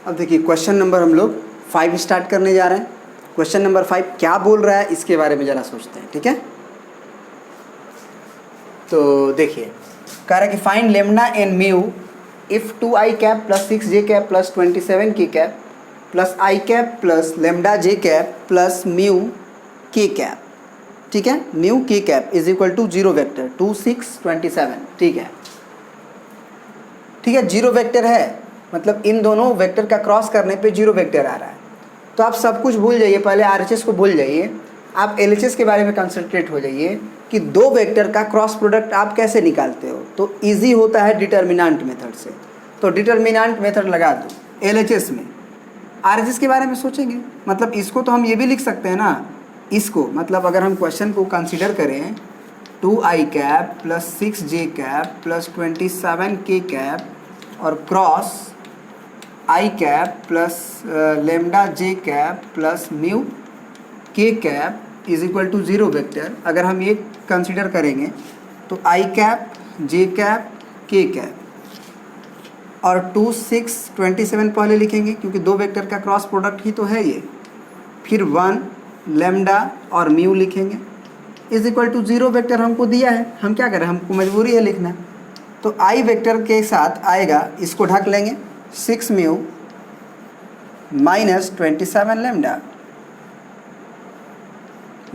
अब देखिए question number हम लोग 5 स्टार्ट करने जा रहे हैं। क्वेश्चन नंबर 5 क्या बोल रहा है इसके बारे में ज़रा सोचते हैं, ठीक है। तो देखिए कह रहा है कि find lambda and mu if 2i cap plus 6j cap plus 27k cap plus i cap plus lambda j cap plus mu k cap, ठीक है। Mu k cap is equal to 0 vector 2 6 27, ठीक है। ठीक है, 0 vector है मतलब इन दोनों vector का क्रॉस करने पे 0 वेक्टर आ रहा है। तो आप सब कुछ भूल जाइए, पहले RHS को भूल जाइए, आप LHS के बारे में कंसंट्रेट हो जाइए कि दो वेक्टर का क्रॉस प्रोडक्ट आप कैसे निकालते हो। तो इजी होता है डिटर्मिनेंट मेथड से। तो डिटर्मिनेंट मेथड लगा दो LHS में। RHS के बारे में सोचेंगे मतलब इसको तो हम ये भी लिख सकते हैं ना, इसको मतलब अगर हम क्वेश्चन को कंसिडर करें 2i cap plus 6j cap plus 27k cap और cross i cap plus lambda j cap plus mu k cap is equal to 0 vector, अगर हम ये कंसिडर करेंगे तो i cap j cap k cap और 2 6 27 पहले लिखेंगे क्योंकि दो वेक्टर का क्रॉस प्रोडक्ट ही तो है ये। फिर 1 लेमडा और म्यू लिखेंगे इज इक्वल टू 0 वेक्टर हमको दिया है, हम क्या करें, हमको मजबूरी है लिखना। तो i वेक्टर के साथ आएगा, इसको ढक लेंगे 6 mu minus 27 lambda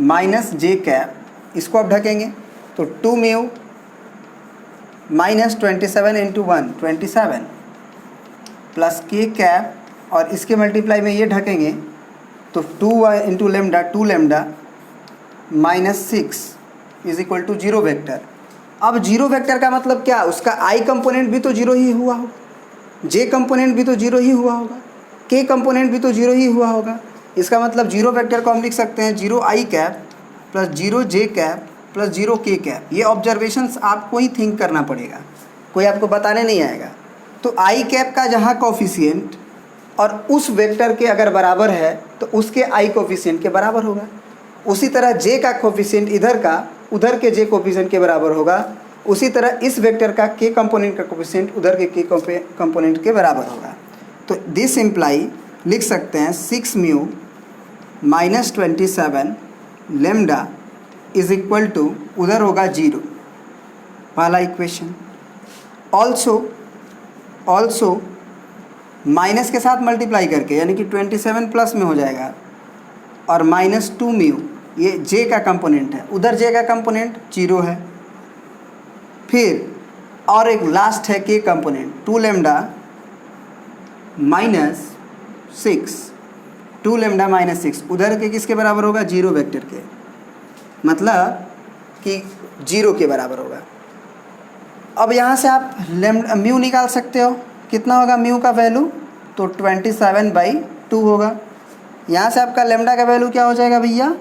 minus j cap, इसको अब ढकेंगे तो 2 mu minus 27 into 1 27 plus k cap और इसके मल्टीप्लाई में ये ढकेंगे तो 2 into lambda 2 lambda minus 6 is equal to 0 vector. अब 0 वेक्टर का मतलब क्या, उसका i कंपोनेंट भी तो 0 ही हुआ होगा, j कंपोनेंट भी तो 0 ही हुआ होगा, k कंपोनेंट भी तो 0 ही हुआ होगा। इसका मतलब 0 वेक्टर को हम लिख सकते हैं 0i cap plus 0j cap plus 0k cap. ये ऑब्जर्वेशंस आपको ही थिंक करना पड़ेगा, कोई आपको बताने नहीं आएगा। तो i कैप का जहाँ कोफिशिएंट और उस वेक्टर के अगर बराबर है तो उसके i कोफिशिएंट के बराबर होगा। उसी तरह j का कोफिशिएंट इधर का उधर के j कोफिशिएंट के बराबर होगा। उसी तरह इस वेक्टर का k कंपोनेंट का कोफिशिएंट उधर के k कंपोनेंट के बराबर होगा। तो दिस इम्प्लाई लिख सकते हैं 6 mu minus 27 lambda is equal to उधर होगा 0 वाला इक्वेशन। ऑल्सो माइनस के साथ मल्टीप्लाई करके यानी कि 27 प्लस में हो जाएगा और माइनस 2 म्यू, ये j का कंपोनेंट है, उधर j का कंपोनेंट 0 है। फिर और एक लास्ट है k component 2 lambda minus 6 2 lambda minus 6 उधर के किसके बराबर होगा, 0 वेक्टर के, मतलब कि 0 के बराबर होगा। अब यहाँ से आप लेमडा म्यू निकाल सकते हो, कितना होगा म्यू का वैल्यू, तो 27/2 होगा। यहाँ से आपका लेमडा का वैल्यू क्या हो जाएगा भैया,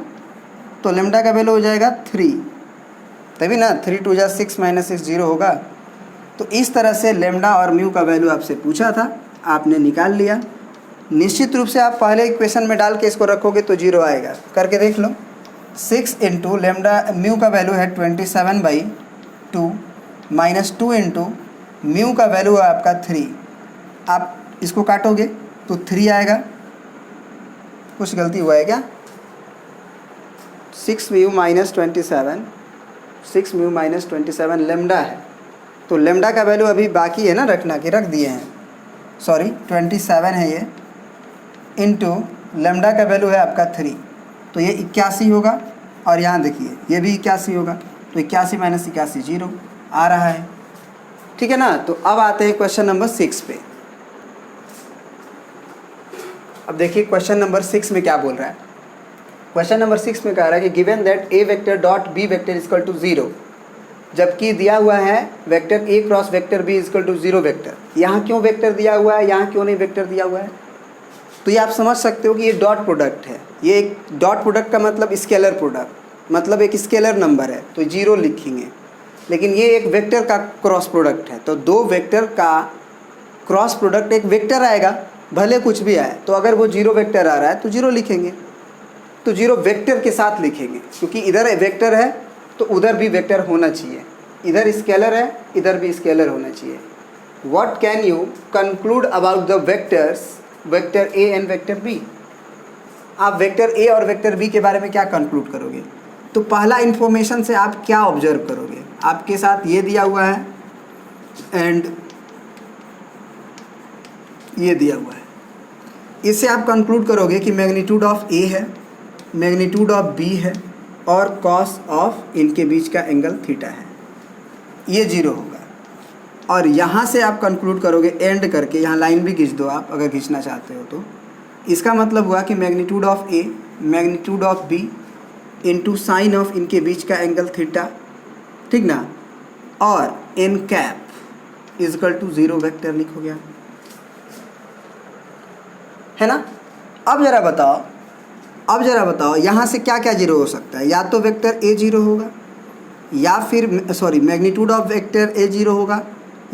तो लेमडा का वैल्यू हो जाएगा 3, तभी ना 3 2 6 माइनस 6 0 होगा। तो इस तरह से लेमडा और म्यू का वैल्यू आपसे पूछा था, आपने निकाल लिया। निश्चित रूप से आप पहले इक्वेशन में डाल के इसको रखोगे तो 0 आएगा, करके देख लो। 6 इंटू लेमडा म्यू का वैल्यू है 27/2 माइनस 2 इंटू म्यू का वैल्यू है आपका 3। आप इसको काटोगे तो 3 आएगा, कुछ गलती हुआ है क्या, 6 म्यू माइनस 27 लेमडा है, तो लेमडा का वैल्यू अभी बाकी है ना रखना, कि रख दिए हैं, सॉरी 27 है ये, इंटू लेमडा का वैल्यू है आपका 3, तो ये 81 होगा। और यहाँ देखिए ये भी 81 होगा, तो 81 माइनस 81 0 आ रहा है, ठीक है ना। तो अब आते हैं क्वेश्चन नंबर 6 पे। अब देखिए क्वेश्चन नंबर 6 में क्या बोल रहा है। क्वेश्चन नंबर 6 में कह रहा है कि given that a vector dot b vector equal to 0, जबकि दिया हुआ है vector a cross vector b equal to 0 vector. यहाँ क्यों वेक्टर दिया हुआ है, यहाँ क्यों नहीं वेक्टर दिया हुआ है, तो ये आप समझ सकते हो कि ये डॉट प्रोडक्ट है। ये एक डॉट प्रोडक्ट का मतलब स्केलर प्रोडक्ट, मतलब एक स्केलर नंबर है तो 0 लिखेंगे। लेकिन ये एक वेक्टर का क्रॉस प्रोडक्ट है, तो दो वेक्टर का क्रॉस प्रोडक्ट एक वेक्टर आएगा, भले कुछ भी आए। तो अगर वो 0 वेक्टर आ रहा है तो 0 लिखेंगे, तो 0 वेक्टर के साथ लिखेंगे, क्योंकि इधर वेक्टर है तो उधर भी वेक्टर होना चाहिए, इधर स्केलर है इधर भी स्केलर होना चाहिए। What can you conclude about the vectors vector A and vector B. आप वेक्टर ए और वेक्टर बी के बारे में क्या कंक्लूड करोगे? तो पहला इंफॉर्मेशन से आप क्या ऑब्जर्व करोगे? आपके साथ ये दिया हुआ है एंड ये दिया हुआ है, इससे आप कंक्लूड करोगे कि मैग्नीट्यूड ऑफ ए है, मैग्नीट्यूड ऑफ बी है और कॉस ऑफ इनके बीच का एंगल थीटा है, ये 0 होगा। और यहाँ से आप कंक्लूड करोगे एंड करके, यहाँ लाइन भी खींच दो आप अगर खींचना चाहते हो तो। इसका मतलब हुआ कि magnitude of A, magnitude of B into sine of इनके बीच का एंगल थीटा, ठीक ना, और N cap is equal to 0 vector लिखो गया, है ना। अब जरा बताओ यहाँ से क्या क्या 0 हो सकता है? या तो वेक्टर ए 0 होगा, या फिर मैग्नीट्यूड ऑफ वेक्टर ए 0 होगा,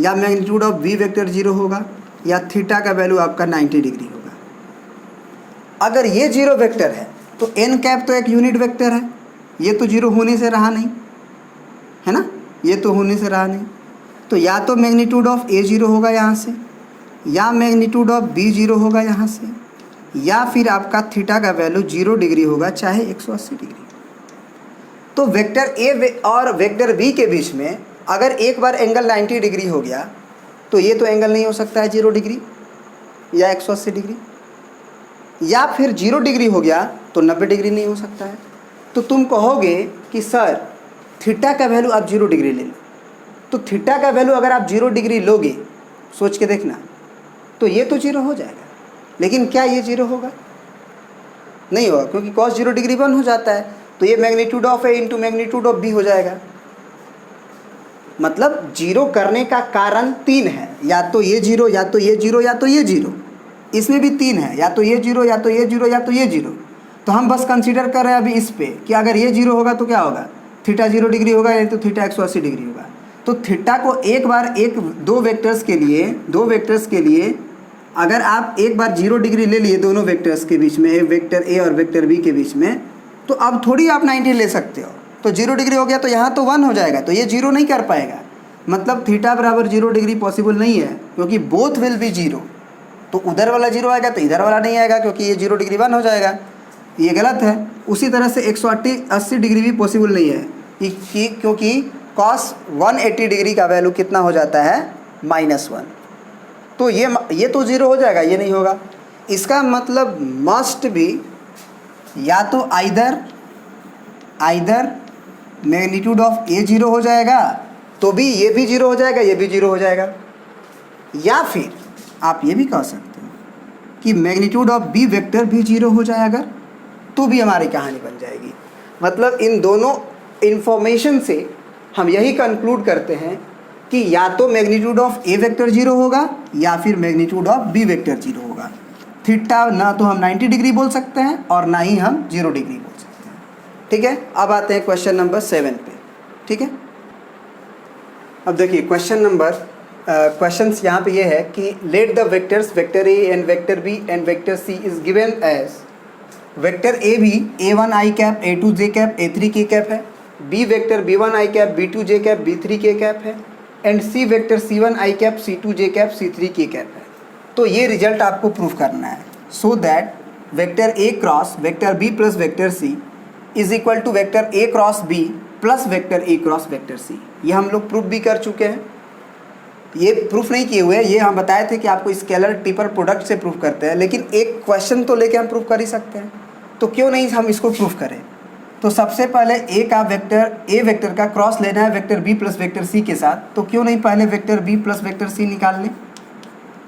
या मैग्नीट्यूड ऑफ बी वेक्टर 0 होगा, या थीटा का वैल्यू आपका 90 डिग्री होगा। अगर ये 0 वेक्टर है तो एन कैप तो एक यूनिट वेक्टर है, ये तो 0 होने से रहा नहीं, है ना, ये तो होने से रहा नहीं। तो या तो मैग्नीट्यूड ऑफ ए 0 होगा यहाँ से, या मैग्नीट्यूड ऑफ बी 0 होगा यहाँ से, या फिर आपका थीटा का वैल्यू 0 डिग्री होगा चाहे 180 डिग्री। तो वेक्टर ए और वेक्टर बी के बीच में अगर एक बार एंगल 90 डिग्री हो गया तो ये तो एंगल नहीं हो सकता है 0 डिग्री या 180 डिग्री, या फिर 0 डिग्री हो गया तो 90 डिग्री नहीं हो सकता है। तो तुम कहोगे कि सर थीटा का वैल्यू आप 0 डिग्री ले लो। तो थीटा का वैल्यू अगर आप 0 डिग्री लोगे, सोच के देखना, तो ये तो 0 हो जाएगा। लेकिन क्या ये 0 होगा? नहीं होगा, क्योंकि cos 0 डिग्री 1 हो जाता है। तो ये magnitude of A into magnitude of B हो जाएगा। मतलब 0 करने का कारण 3 है, या तो ये 0, या तो ये 0, या तो ये 0। इसमें भी 3 है, या तो ये 0, या तो ये 0, या तो ये 0। तो हम बस कंसीडर कर रहे हैं अभी इस पे कि अगर ये 0 होगा तो क्या होगा? थीटा 0 डिग्री होगा, या तो थीटा 180 डिग्री होगा। तो थीटा को एक बार दो वेक्टर्स के लिए अगर आप एक बार 0 डिग्री ले लिए दोनों वेक्टर्स के बीच में, एक वेक्टर ए और वेक्टर बी के बीच में, तो अब थोड़ी आप 90 ले सकते हो। तो 0 डिग्री हो गया तो यहाँ तो 1 हो जाएगा, तो ये 0 नहीं कर पाएगा। मतलब थीटा बराबर 0 डिग्री पॉसिबल नहीं है, क्योंकि बोथ विल बी 0। तो उधर वाला 0 आएगा तो इधर वाला नहीं आएगा, क्योंकि ये 0 डिग्री 1 हो जाएगा। ये गलत है। उसी तरह से 180 डिग्री भी पॉसिबल नहीं है, क्योंकि cos 180 डिग्री का वैल्यू कितना हो जाता है? -1। तो ये तो 0 हो जाएगा, ये नहीं होगा। इसका मतलब मस्ट भी या तो आइदर मैग्नीट्यूड ऑफ ए 0 हो जाएगा तो भी ये भी 0 हो जाएगा, ये भी 0 हो जाएगा, या फिर आप ये भी कह सकते हो कि मैग्नीट्यूड ऑफ बी वेक्टर भी 0 हो जाए अगर, तो भी हमारी कहानी बन जाएगी। मतलब इन दोनों इन्फॉर्मेशन से हम यही कंक्लूड करते हैं कि या तो मैग्नीट्यूड ऑफ ए वेक्टर 0 होगा, या फिर मैग्नीट्यूड ऑफ बी वेक्टर 0 होगा। थीटा ना तो हम 90 डिग्री बोल सकते हैं और ना ही हम 0 डिग्री बोल सकते हैं। ठीक है, अब आते हैं क्वेश्चन नंबर 7 पे। ठीक है, अब देखिए क्वेश्चंस यहाँ पे ये है कि let the vectors vector A and vector B and vector C is given as vector A भी a1 i cap a2 j cap a3 k cap है, B vector b1 i cap b2 j cap b3 k cap है, and C vector c1 i cap c2 j cap c3 k cap है। तो ये result आपको proof करना है। So that vector a cross vector b plus vector c is equal to vector a cross b plus vector a cross vector c। ये हम लोग proof भी कर चुके हैं। ये प्रूफ नहीं किए हुए, ये हम बताए थे कि आपको स्केलर टिपर प्रोडक्ट से प्रूफ करते हैं, लेकिन एक क्वेश्चन तो लेके हम प्रूफ कर ही सकते हैं, तो क्यों नहीं हम इसको प्रूफ करें। तो सबसे पहले ए वेक्टर का क्रॉस लेना है vector B plus vector C के साथ, तो क्यों नहीं पहले vector B plus vector C निकाल लें।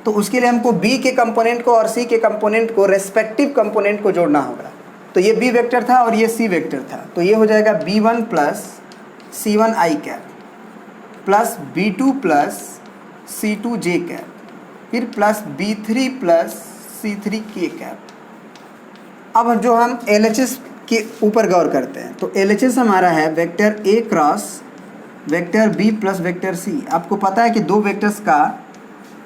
तो उसके लिए हमको बी के कंपोनेंट को और सी के कंपोनेंट को, रेस्पेक्टिव कंपोनेंट को जोड़ना होगा। तो ये बी वेक्टर था और ये सी वेक्टर था, तो ये हो जाएगा b1 plus c1 i cap plus b2 plus c2 j cap, फिर plus b3 plus c3 k cap. अब जो हम LHS के ऊपर गौर करते हैं, तो LHS हमारा है vector a cross vector b plus vector c। आपको पता है कि दो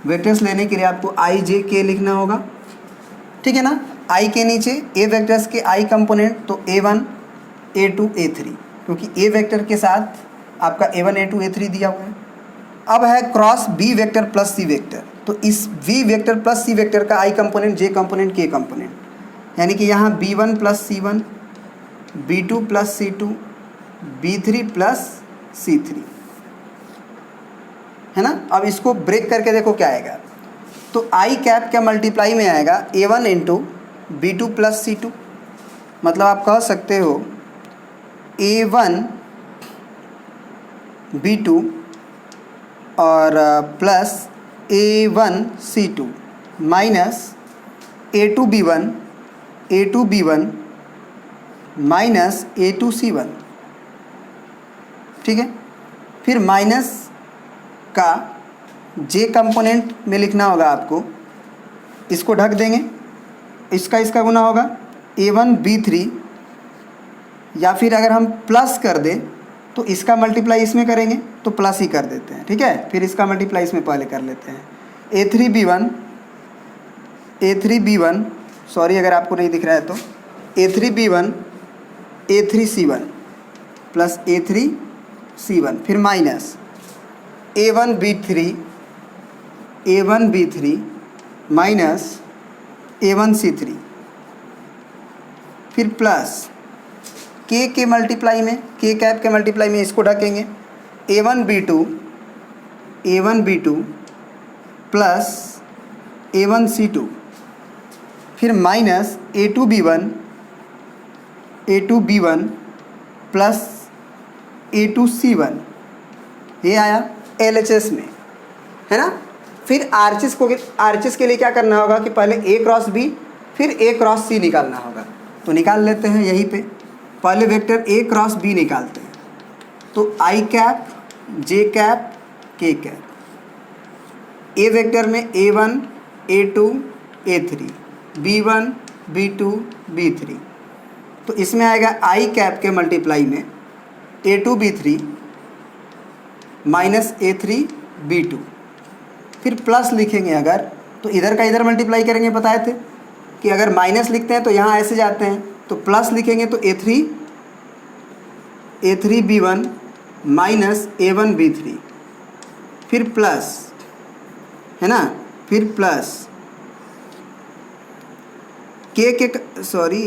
वेक्टर्स लेने के लिए आपको i j k लिखना होगा, ठीक है ना। i के नीचे a वेक्टर्स के i कंपोनेंट, तो a1 a2 a3, क्योंकि a वेक्टर के साथ आपका a1 a2 a3 दिया हुआ है। अब है cross b vector plus c vector, तो इस v vector plus c vector का i component, j component, k component, यानी कि यहाँ b1 plus c1, b2 plus c2, b3 plus c3, है ना। अब इसको ब्रेक करके देखो क्या आएगा, तो i कैप के मल्टीप्लाई में आएगा a1 into b2 plus c2, मतलब आप कह सकते हो a1 b2 और plus a1 c2 minus a2 b1 minus a2 c1, ठीक है। फिर माइनस का j कंपोनेंट में लिखना होगा आपको, इसको ढक देंगे, इसका गुना होगा a1 b3, या फिर अगर हम प्लस कर दें तो इसका मल्टीप्लाई इसमें करेंगे तो प्लस ही कर देते हैं, ठीक है। फिर इसका मल्टीप्लाई इसमें पहले कर लेते हैं, a3 b1 सॉरी अगर आपको नहीं दिख रहा है तो a3 b1 a3 c1 plus a3 c1, फिर minus a1 b3 minus a1 c3, फिर प्लस k के मल्टीप्लाई में, k कैप के मल्टीप्लाई में इसको ढकेंगे, a1 b2 plus a1 c2, फिर minus a2 b1 plus a2 c1, ये आया LHS में, है ना। फिर आरएचएस के लिए क्या करना होगा कि पहले a क्रॉस b फिर a क्रॉस c निकालना होगा, तो निकाल लेते हैं। यहीं पे पहले वेक्टर a क्रॉस b निकालते हैं, तो i cap j cap k cap, a vector में a1 a2 a3 b1 b2 b3, तो इसमें आएगा i कैप के मल्टीप्लाई में a2 b3 minus a3 b2, फिर प्लस लिखेंगे अगर तो इधर का इधर मल्टीप्लाई करेंगे, बताए थे कि अगर माइनस लिखते हैं तो यहाँ ऐसे जाते हैं, तो प्लस लिखेंगे तो a3 b1 minus a1 b3, फिर प्लस, है ना, फिर प्लस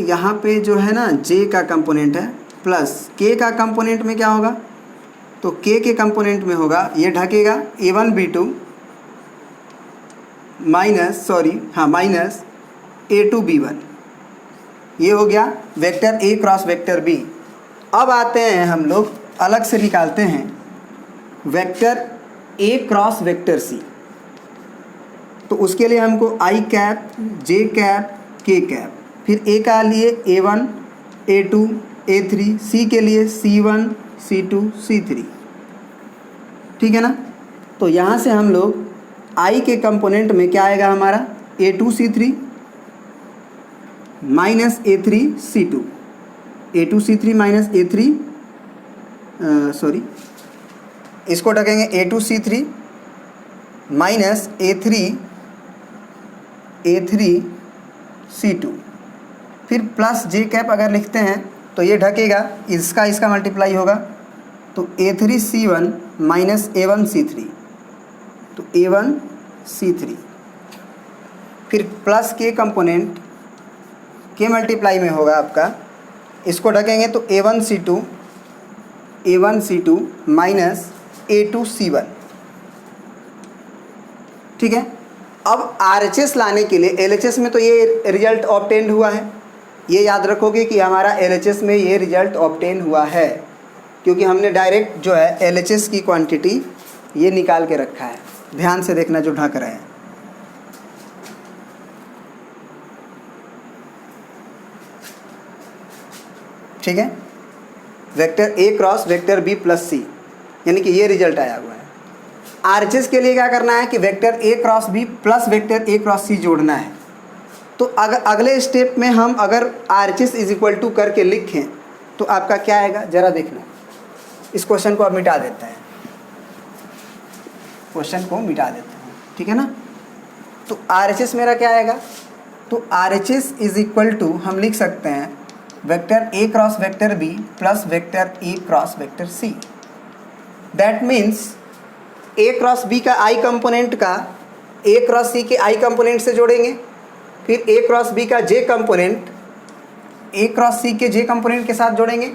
यहाँ पे जो है ना j का कंपोनेंट है, प्लस k का कंपोनेंट में क्या होगा, तो k के कंपोनेंट में होगा, ये ढकेगा a1 b2 minus a2 b1, ये हो गया vector a cross vector b। अब आते हैं हम लोग अलग से निकालते हैं vector a cross vector c, तो उसके लिए हमको i cap j cap k cap, फिर a का लिए a1 a2 a3, c के लिए c1 c2 c3, ठीक है ना। तो यहाँ से हम लोग i के कंपोनेंट में क्या आएगा हमारा a2 c3 minus a3 c2 minus a3 इसको ढकेंगे a2 c3 minus a3 c2, फिर प्लस j कैप अगर लिखते हैं तो ये ढकेगा, इसका मल्टीप्लाई होगा, तो a3 c1 minus a1 c3, तो a1 c3, फिर प्लस के कंपोनेंट के मल्टीप्लाई में होगा आपका, इसको ढकेंगे तो a1 c2 minus a2 c1, ठीक है। अब RHS लाने के लिए LHS में तो ये रिजल्ट ऑब्टेन हुआ है, ये याद रखोगे कि हमारा LHS में ये रिजल्ट ऑब्टेन हुआ है, क्योंकि हमने डायरेक्ट जो है LHS की क्वांटिटी ये निकाल के रखा है। ध्यान से देखना जो ढक रहे हैं, ठीक है। Vector a cross vector b plus c, यानी कि ये रिजल्ट आया हुआ है। RHS के लिए क्या करना है कि vector a cross b plus vector a cross c जोड़ना है। तो अगले स्टेप में हम अगर RHS इज इक्वल टू करके लिखें तो आपका क्या आएगा, ज़रा देखना। इस क्वेश्चन को अब मिटा देते हैं, ठीक है ना। तो RHS मेरा क्या आएगा, तो RHS इज इक्वल टू हम लिख सकते हैं vector a cross vector b plus vector a cross vector c। That means a cross b का i कंपोनेंट का ए क्रॉस सी के आई कंपोनेंट से जोड़ेंगे, फिर ए क्रॉस बी का जे कंपोनेंट ए क्रॉस सी के जे कंपोनेंट के साथ जोड़ेंगे,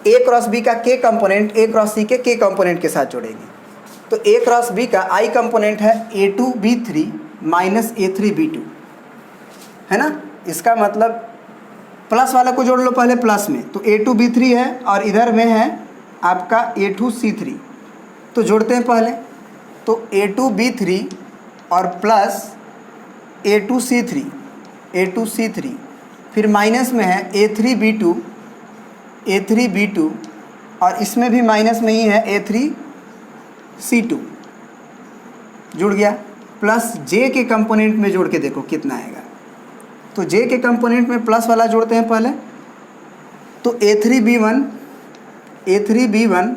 ए क्रॉस बी का के कंपोनेंट ए क्रॉस सी के कंपोनेंट के साथ जोड़ेंगे। तो ए क्रॉस बी का आई कंपोनेंट है A2B3 माइनस A3B2, है ना। इसका मतलब प्लस वाला को जोड़ लो पहले प्लस में, तो A2B3 है और इधर में है आपका A2C3, तो जोड़ते हैं पहले। तो A2B3 और प्लस A2C3 फिर माइनस में है A3B2 और इसमें भी माइनस में ही है A3C2, जुड़ गया। प्लस जे के कंपोनेंट में जोड़ के देखो कितना आएगा। तो जे के कंपोनेंट में प्लस वाला जोड़ते हैं पहले, तो A3B1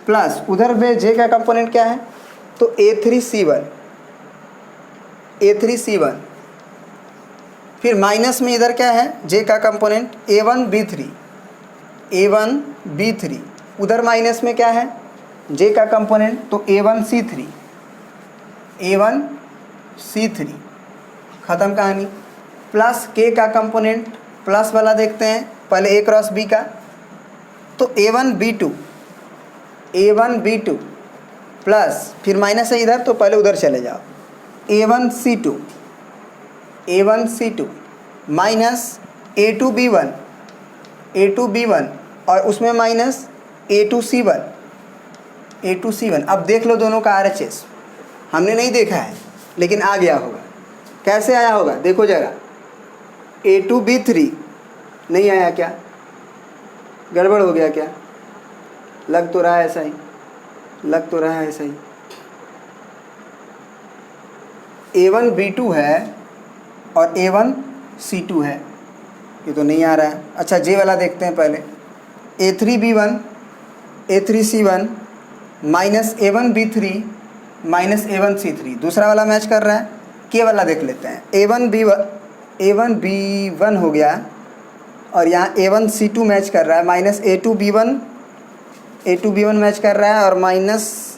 प्लस उधर में जे का कंपोनेंट क्या है, तो A3C1 फिर माइनस में इधर क्या है जे का कंपोनेंट A1B3 उधर माइनस में क्या है जे का कंपोनेंट, तो A1C3 ख़त्म कहानी। प्लस के का कंपोनेंट प्लस वाला देखते हैं पहले ए क्रॉस बी का, तो A1B2 प्लस फिर माइनस है इधर, तो पहले उधर चले जाओ A1C2 माइनस A2B1 और उसमें माइनस A2C1। अब देख लो दोनों का RHS, हमने नहीं देखा है लेकिन आ गया होगा। कैसे आया होगा देखो ज़रा, A2B3 नहीं आया क्या, गड़बड़ हो गया क्या, लग तो रहा है ऐसा ही, A1B2 है और A1C2 है, ये तो नहीं आ रहा है। अच्छा जे वाला देखते हैं पहले, A3C1 minus A1B3 minus A1C3, दूसरा वाला मैच कर रहा है। के वाला देख लेते हैं, A1B1 हो गया और यहाँ A1C2 मैच कर रहा है, माइनस A2B1 मैच कर रहा है और माइनस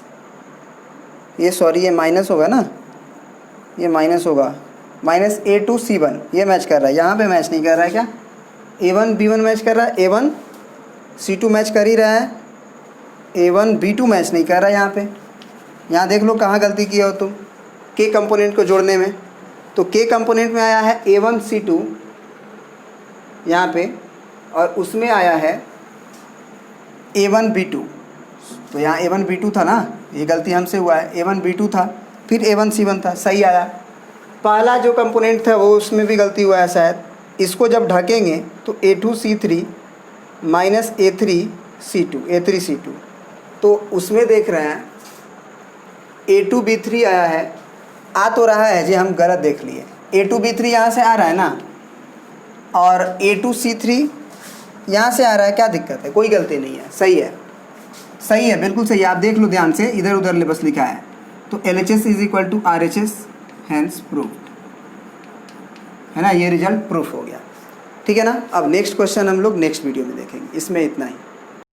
ये माइनस होगा ना, ये माइनस होगा, माइनस A2C1 ये मैच कर रहा है, यहाँ पे मैच नहीं कर रहा है क्या, A1B1 मैच कर रहा है, A1C2 मैच कर ही रहा है, A1B2 मैच नहीं कर रहा है यहाँ पे। यहाँ देख लो कहाँ गलती किया हो तुम, के कंपोनेंट को जोड़ने में। तो के कंपोनेंट में आया है A1C2 यहाँ पे और उसमें आया है A1B2, तो यहाँ A1B2 था ना, ये गलती हमसे हुआ है, A1B2 था फिर A1C1 था, सही आया। पहला जो कंपोनेंट था वो उसमें भी गलती हुआ है शायद, इसको जब ढकेंगे तो A2C3 माइनस A3C2, तो उसमें देख रहे हैं A2B3 आया है, आ तो रहा है जी, हम गलत देख लिए, A2B3 यहाँ से आ रहा है ना और A2C3 यहाँ से आ रहा है, क्या दिक्कत है, कोई गलती नहीं है, सही है बिल्कुल सही है। आप देख लो ध्यान से, इधर उधर बस लिखा है। तो LHS is equal to RHS, hence proof, है ना, ये रिजल्ट प्रूफ हो गया। ठीक है ना। अब नेक्स्ट क्वेश्चन हम लोग नेक्स्ट वीडियो में देखेंगे, इसमें इतना ही।